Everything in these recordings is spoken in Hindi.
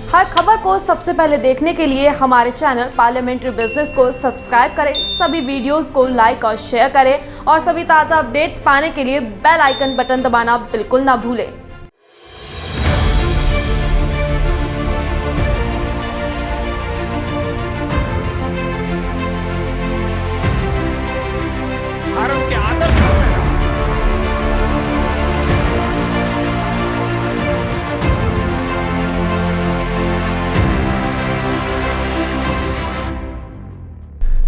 हर खबर को सबसे पहले देखने के लिए हमारे चैनल पार्लियामेंट्री बिजनेस को सब्सक्राइब करें, सभी वीडियोस को लाइक और शेयर करें और सभी ताज़ा अपडेट्स पाने के लिए बेल आइकन बटन दबाना बिल्कुल ना भूलें। भारत के आदर्श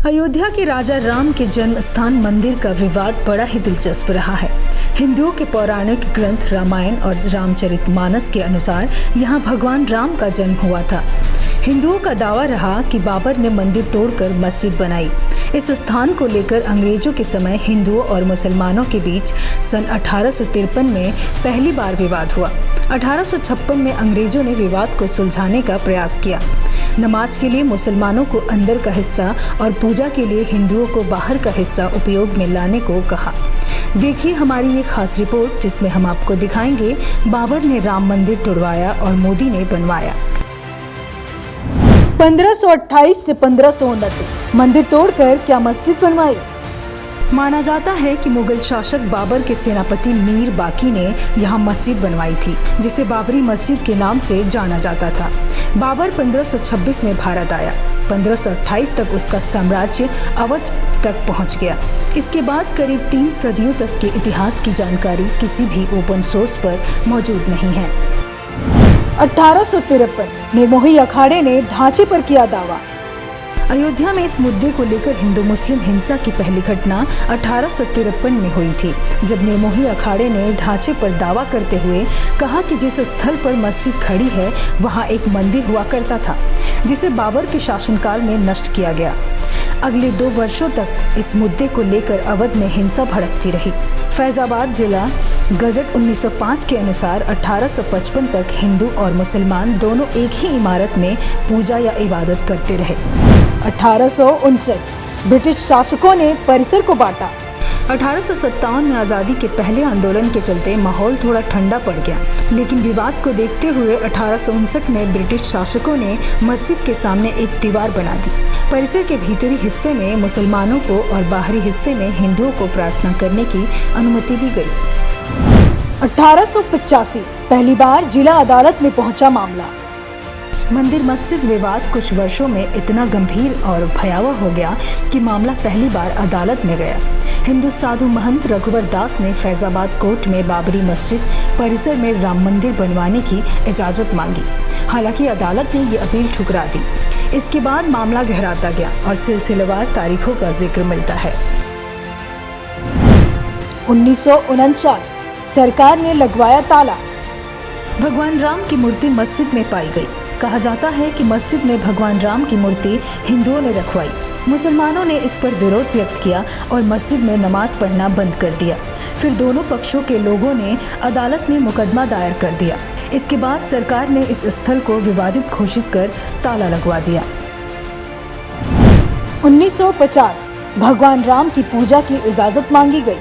अयोध्या के राजा राम के जन्म स्थान मंदिर का विवाद बड़ा ही दिलचस्प रहा है। हिंदुओं के पौराणिक ग्रंथ रामायण और रामचरितमानस के अनुसार यहाँ भगवान राम का जन्म हुआ था। हिंदुओं का दावा रहा कि बाबर ने मंदिर तोड़कर मस्जिद बनाई। इस स्थान को लेकर अंग्रेजों के समय हिंदुओं और मुसलमानों के बीच सन 1853 में पहली बार विवाद हुआ। 1856 में अंग्रेजों ने विवाद को सुलझाने का प्रयास किया। नमाज के लिए मुसलमानों को अंदर का हिस्सा और पूजा के लिए हिंदुओं को बाहर का हिस्सा उपयोग में लाने को कहा। देखिए हमारी एक खास रिपोर्ट जिसमें हम आपको दिखाएंगे बाबर ने राम मंदिर तोड़वाया और मोदी ने बनवाया। 1528 से 1529 मंदिर तोड़कर क्या मस्जिद बनवाई। माना जाता है कि मुगल शासक बाबर के सेनापति मीर बाकी ने यहाँ मस्जिद बनवाई थी, जिसे बाबरी मस्जिद के नाम से जाना जाता था। बाबर 1526 में भारत आया। 1528 तक उसका साम्राज्य अवध तक पहुँच गया। इसके बाद करीब 3 सदियों तक के इतिहास की जानकारी किसी भी ओपन सोर्स पर मौजूद नहीं है। 1853 निर्मोही अखाड़े ने ढांचे पर किया दावा। अयोध्या में इस मुद्दे को लेकर हिंदू मुस्लिम हिंसा की पहली घटना 1853 में हुई थी, जब निर्मोही अखाड़े ने ढांचे पर दावा करते हुए कहा कि जिस स्थल पर मस्जिद खड़ी है वहां एक मंदिर हुआ करता था, जिसे बाबर के शासनकाल में नष्ट किया गया। अगले 2 वर्षों तक इस मुद्दे को लेकर अवध में हिंसा भड़कती रही। फैजाबाद जिला गजट 1905 के अनुसार 1855 तक हिंदू और मुसलमान दोनों एक ही इमारत में पूजा या इबादत करते रहे। 1859 ब्रिटिश शासकों ने परिसर को बांटा। 1857 में आज़ादी के पहले आंदोलन के चलते माहौल थोड़ा ठंडा पड़ गया, लेकिन विवाद को देखते हुए 1859 में ब्रिटिश शासकों ने मस्जिद के सामने एक दीवार बना दी। परिसर के भीतरी हिस्से में मुसलमानों को और बाहरी हिस्से में हिंदुओं को प्रार्थना करने की अनुमति दी गई। 1885 पहली बार जिला अदालत में पहुंचा मामला। मंदिर मस्जिद विवाद कुछ वर्षों में इतना गंभीर और भयावह हो गया कि मामला पहली बार अदालत में गया। हिंदू साधु महंत रघुवर दास ने फैजाबाद कोर्ट में बाबरी मस्जिद परिसर में राम मंदिर बनवाने की इजाज़त मांगी। हालांकि अदालत ने ये अपील ठुकरा दी। इसके बाद मामला गहराता गया और सिलसिलेवार तारीखों का जिक्र मिलता है। 1949 सरकार ने लगवाया ताला। भगवान राम की मूर्ति मस्जिद में पाई गई। कहा जाता है कि मस्जिद में भगवान राम की मूर्ति हिंदुओं ने रखवाई। मुसलमानों ने इस पर विरोध व्यक्त किया और मस्जिद में नमाज पढ़ना बंद कर दिया। फिर दोनों पक्षों के लोगों ने अदालत में मुकदमा दायर कर दिया। इसके बाद सरकार ने इस स्थल को विवादित घोषित कर ताला लगवा दिया। 1950 भगवान राम की पूजा की इजाजत मांगी गई।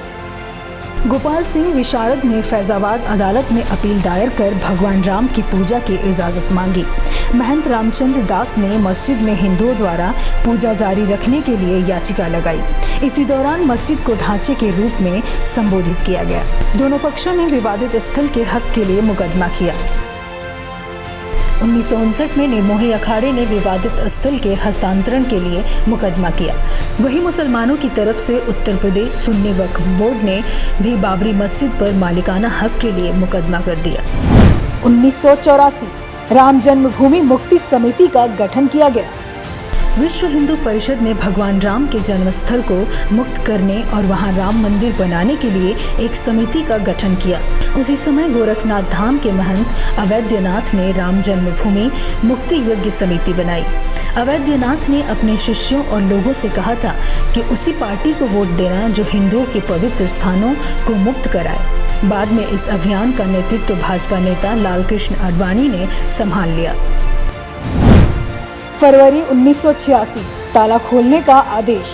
गोपाल सिंह विशारद ने फैजाबाद अदालत में अपील दायर कर भगवान राम की पूजा की इजाज़त मांगी। महंत रामचंद्र दास ने मस्जिद में हिंदुओं द्वारा पूजा जारी रखने के लिए याचिका लगाई। इसी दौरान मस्जिद को ढांचे के रूप में संबोधित किया गया। दोनों पक्षों ने विवादित स्थल के हक के लिए मुकदमा किया। 1959 में निर्मोही अखाड़े ने विवादित स्थल के हस्तांतरण के लिए मुकदमा किया। वहीं मुसलमानों की तरफ से उत्तर प्रदेश सुन्नी वक्फ बोर्ड ने भी बाबरी मस्जिद पर मालिकाना हक के लिए मुकदमा कर दिया। 1984 राम जन्मभूमि मुक्ति समिति का गठन किया गया। विश्व हिंदू परिषद ने भगवान राम के जन्मस्थल को मुक्त करने और वहां राम मंदिर बनाने के लिए एक समिति का गठन किया। उसी समय गोरखनाथ धाम के महंत अवैधनाथ ने राम जन्मभूमि मुक्ति यज्ञ समिति बनाई। अवैधनाथ ने अपने शिष्यों और लोगों से कहा था कि उसी पार्टी को वोट देना जो हिंदुओं के पवित्र स्थानों को मुक्त कराए। बाद में इस अभियान का नेतृत्व भाजपा नेता लालकृष्ण आडवाणी ने संभाल लिया। फरवरी 1986 ताला खोलने का आदेश।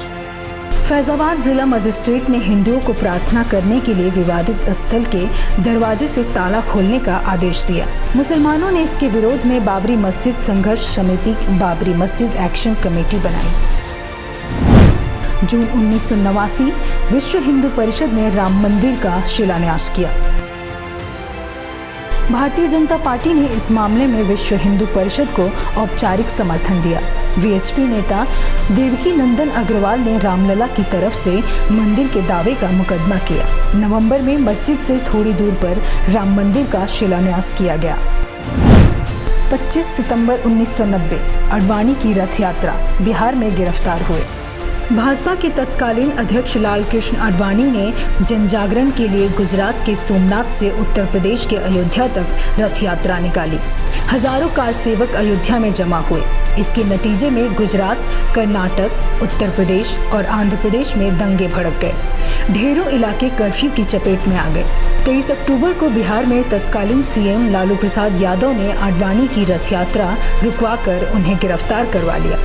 फैजाबाद जिला मजिस्ट्रेट ने हिंदुओं को प्रार्थना करने के लिए विवादित स्थल के दरवाजे से ताला खोलने का आदेश दिया। मुसलमानों ने इसके विरोध में बाबरी मस्जिद संघर्ष समिति बाबरी मस्जिद एक्शन कमेटी बनाई। जून 1989 विश्व हिंदू परिषद ने राम मंदिर का शिलान्यास किया। भारतीय जनता पार्टी ने इस मामले में विश्व हिंदू परिषद को औपचारिक समर्थन दिया। वीएचपी नेता देवकी नंदन अग्रवाल ने रामलला की तरफ से मंदिर के दावे का मुकदमा किया। नवंबर में मस्जिद से थोड़ी दूर पर राम मंदिर का शिलान्यास किया गया। 25 सितंबर 1990 आडवाणी की रथ यात्रा, बिहार में गिरफ्तार हुए। भाजपा के तत्कालीन अध्यक्ष लालकृष्ण आडवाणी ने जनजागरण के लिए गुजरात के सोमनाथ से उत्तर प्रदेश के अयोध्या तक रथ यात्रा निकाली। हजारों कार सेवक अयोध्या में जमा हुए। इसके नतीजे में गुजरात, कर्नाटक, उत्तर प्रदेश और आंध्र प्रदेश में दंगे भड़क गए। ढेरों इलाके कर्फ्यू की चपेट में आ गए। 23 अक्टूबर को बिहार में तत्कालीन सीएम लालू प्रसाद यादव ने आडवाणी की रथ यात्रा रुकवाकर उन्हें गिरफ्तार करवा लिया।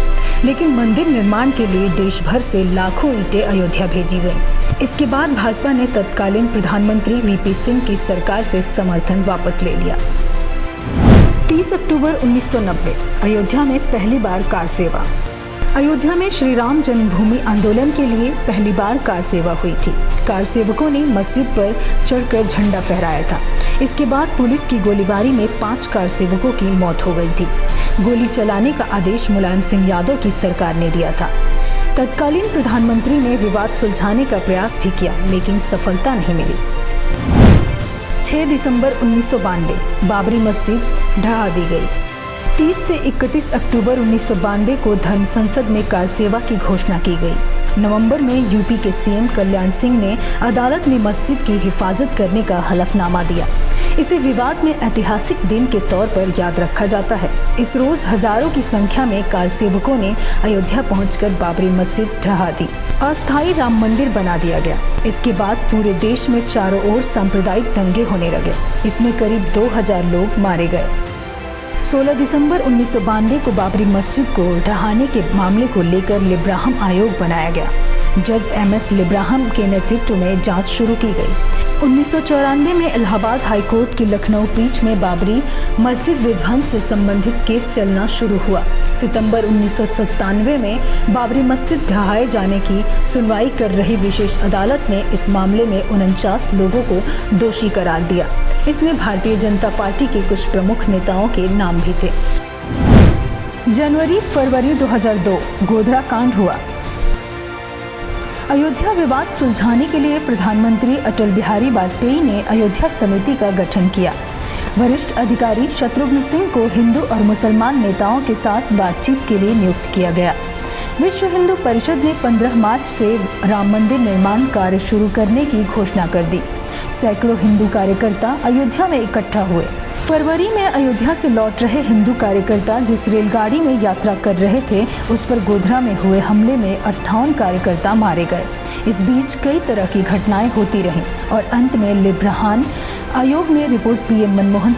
लेकिन मंदिर निर्माण के लिए देश भर से लाखों ईंटें अयोध्या भेजी गईं। इसके बाद भाजपा ने तत्कालीन प्रधानमंत्री वीपी सिंह की सरकार से समर्थन वापस ले लिया। 30 अक्टूबर 1990 अयोध्या में पहली बार कार सेवा। अयोध्या में श्री राम जन्मभूमि आंदोलन के लिए पहली बार कार सेवा हुई थी। कार सेवकों ने मस्जिद पर चढ़कर झंडा फहराया था। इसके बाद पुलिस की गोलीबारी में 5 कार सेवकों की मौत हो गई थी। गोली चलाने का आदेश मुलायम सिंह यादव की सरकार ने दिया था। तत्कालीन प्रधानमंत्री ने विवाद सुलझाने का प्रयास भी किया, लेकिन सफलता नहीं मिली। 6 दिसंबर 1992 बाबरी मस्जिद ढहा दी गई। 30 से 31 अक्टूबर 1992 को धर्म संसद में कार सेवा की घोषणा की गई। नवंबर में यूपी के सीएम कल्याण सिंह ने अदालत में मस्जिद की हिफाजत करने का हलफनामा दिया। इसे विवाद में ऐतिहासिक दिन के तौर पर याद रखा जाता है। इस रोज हजारों की संख्या में कार सेवकों ने अयोध्या पहुंचकर बाबरी मस्जिद ढहा दी। अस्थायी राम मंदिर बना दिया गया। इसके बाद पूरे देश में चारों ओर सांप्रदायिक दंगे होने लगे। इसमें करीब 2000 लोग मारे गए। 16 दिसंबर 1992 को बाबरी मस्जिद को ढहाने के मामले को लेकर लिब्राहम आयोग बनाया गया। जज एमएस लिब्राहम के नेतृत्व में जांच शुरू की गई। 1994 में इलाहाबाद हाईकोर्ट की लखनऊ पीठ में बाबरी मस्जिद विध्वंस से संबंधित केस चलना शुरू हुआ। सितंबर 1997 में बाबरी मस्जिद ढहाए जाने की सुनवाई कर रही विशेष अदालत ने इस मामले में 49 लोगों को दोषी करार दिया। इसमें भारतीय जनता पार्टी के कुछ प्रमुख नेताओं के नाम भी थे। जनवरी-फरवरी 2002 गोधरा कांड हुआ। अयोध्या विवाद सुलझाने के लिए प्रधानमंत्री अटल बिहारी वाजपेयी ने अयोध्या समिति का गठन किया। वरिष्ठ अधिकारी शत्रुघ्न सिंह को हिंदू और मुसलमान नेताओं के साथ बातचीत के लिए नियुक्त किया गया। विश्व हिंदू परिषद ने 15 मार्च से राम मंदिर निर्माण कार्य शुरू करने की घोषणा कर दी। सैकड़ों हिंदू कार्यकर्ता अयोध्या में इकट्ठा हुए। फरवरी में अयोध्या से लौट रहे हिंदू कार्यकर्ता जिस रेलगाड़ी में यात्रा कर रहे थे, उस पर गोधरा में हुए हमले में 58 कार्यकर्ता मारे गए। इस बीच कई तरह की घटनाएं होती रहीं और अंत में लिब्राहम आयोग ने रिपोर्ट पीएम मनमोहन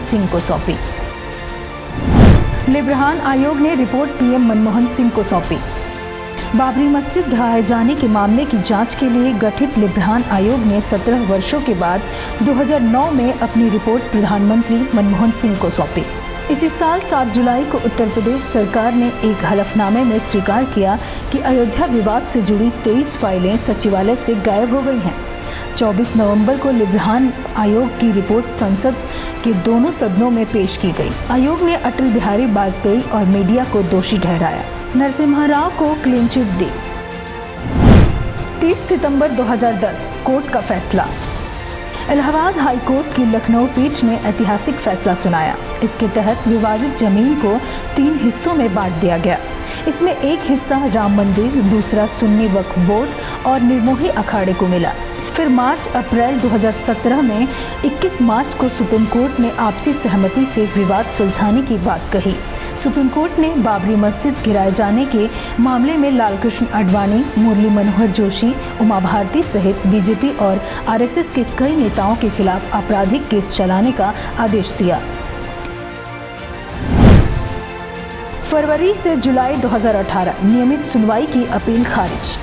सिंह को सौंपी। बाबरी मस्जिद ढहाए जाने के मामले की जांच के लिए गठित लिब्राहम आयोग ने 17 वर्षों के बाद 2009 में अपनी रिपोर्ट प्रधानमंत्री मनमोहन सिंह को सौंपी। इसी साल 7 जुलाई को उत्तर प्रदेश सरकार ने एक हलफनामे में स्वीकार किया कि अयोध्या विवाद से जुड़ी 23 फाइलें सचिवालय से गायब हो गई हैं। 24 नवंबर को लिब्राहम आयोग की रिपोर्ट संसद के दोनों सदनों में पेश की गई। आयोग ने अटल बिहारी वाजपेयी और मीडिया को दोषी ठहराया। नरसिम्हा राव को क्लीन चिट दी। 30 सितंबर 2010 कोर्ट का फैसला। इलाहाबाद हाई कोर्ट की लखनऊ पीठ ने ऐतिहासिक फैसला सुनाया। इसके तहत विवादित जमीन को 3 हिस्सों में बांट दिया गया। इसमें एक हिस्सा राम मंदिर, दूसरा सुन्नी वक्फ बोर्ड और निर्मोही अखाड़े को मिला। फिर मार्च-अप्रैल 2017 में 21 मार्च को सुप्रीम कोर्ट ने आपसी सहमति से विवाद सुलझाने की बात कही। सुप्रीम कोर्ट ने बाबरी मस्जिद गिराए जाने के मामले में लालकृष्ण आडवाणी, मुरली मनोहर जोशी, उमा भारती सहित बीजेपी और आरएसएस के कई नेताओं के खिलाफ आपराधिक केस चलाने का आदेश दिया। फरवरी से जुलाई 2018 नियमित सुनवाई की अपील खारिज।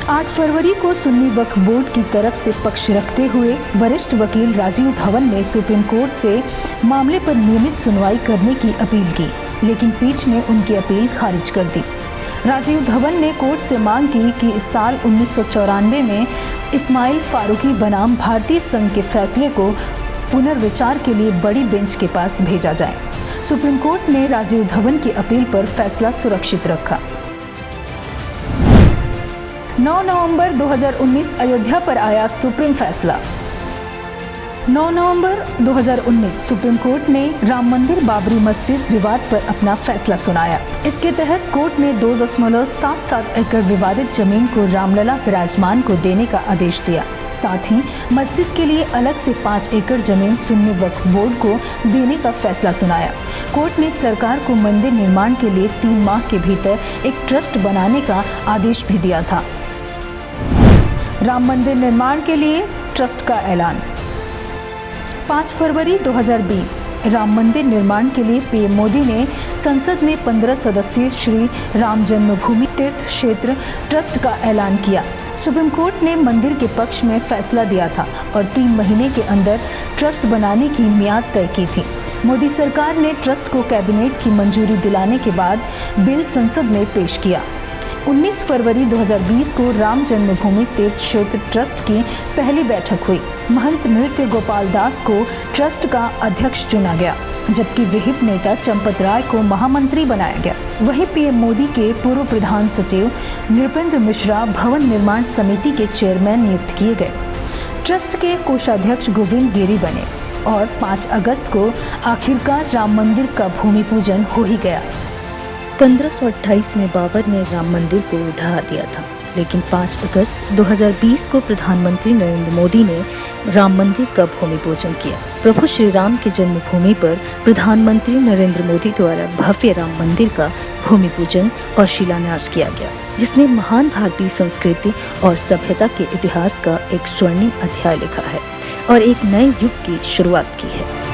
8 फरवरी को सुन्नी वक्फ बोर्ड की तरफ से पक्ष रखते हुए वरिष्ठ वकील राजीव धवन ने सुप्रीम कोर्ट से मामले पर नियमित सुनवाई करने की अपील की, लेकिन पीठ ने उनकी अपील खारिज कर दी। राजीव धवन ने कोर्ट से मांग की कि इस साल 1994 में इस्माइल फारूकी बनाम भारतीय संघ के फैसले को पुनर्विचार के लिए बड़ी बेंच के पास भेजा जाए। सुप्रीम कोर्ट ने राजीव धवन की अपील पर फैसला सुरक्षित रखा। 9 नवंबर 2019 अयोध्या पर आया सुप्रीम फैसला। 9 नवंबर 2019 सुप्रीम कोर्ट ने राम मंदिर बाबरी मस्जिद विवाद पर अपना फैसला सुनाया। इसके तहत कोर्ट ने 2.77 एकड़ विवादित जमीन को रामलला विराजमान को देने का आदेश दिया। साथ ही मस्जिद के लिए अलग से 5 एकड़ जमीन सुन्नी वक्फ बोर्ड को देने का फैसला सुनाया। कोर्ट ने सरकार को मंदिर निर्माण के लिए 3 माह के भीतर एक ट्रस्ट बनाने का आदेश भी दिया था। राम मंदिर निर्माण के लिए ट्रस्ट का ऐलान। 5 फरवरी 2020 राम मंदिर निर्माण के लिए पीएम मोदी ने संसद में 15 सदस्यीय श्री राम जन्मभूमि तीर्थ क्षेत्र ट्रस्ट का ऐलान किया। सुप्रीम कोर्ट ने मंदिर के पक्ष में फैसला दिया था और 3 महीने के अंदर ट्रस्ट बनाने की मियाद तय की थी। मोदी सरकार ने ट्रस्ट को कैबिनेट की मंजूरी दिलाने के बाद बिल संसद में पेश किया। 19 फरवरी 2020 को राम जन्मभूमि तीर्थ क्षेत्र ट्रस्ट की पहली बैठक हुई। महंत नृत्य गोपाल दास को ट्रस्ट का अध्यक्ष चुना गया, जबकि विहिप नेता चंपत राय को महामंत्री बनाया गया। वहीं पीएम मोदी के पूर्व प्रधान सचिव नृपेंद्र मिश्रा भवन निर्माण समिति के चेयरमैन नियुक्त किए गए। ट्रस्ट के कोषाध्यक्ष गोविंद गिरी बने और 5 अगस्त को आखिरकार राम मंदिर का भूमि पूजन हो ही गया। 1528 में बाबर ने राम मंदिर को ढहा दिया था, लेकिन 5 अगस्त 2020 को प्रधानमंत्री नरेंद्र मोदी ने राम मंदिर का भूमि पूजन किया। प्रभु श्री राम की जन्मभूमि पर प्रधानमंत्री नरेंद्र मोदी द्वारा भव्य राम मंदिर का भूमि पूजन और शिलान्यास किया गया, जिसने महान भारतीय संस्कृति और सभ्यता के इतिहास का एक स्वर्णिम अध्याय लिखा है और एक नए युग की शुरुआत की है।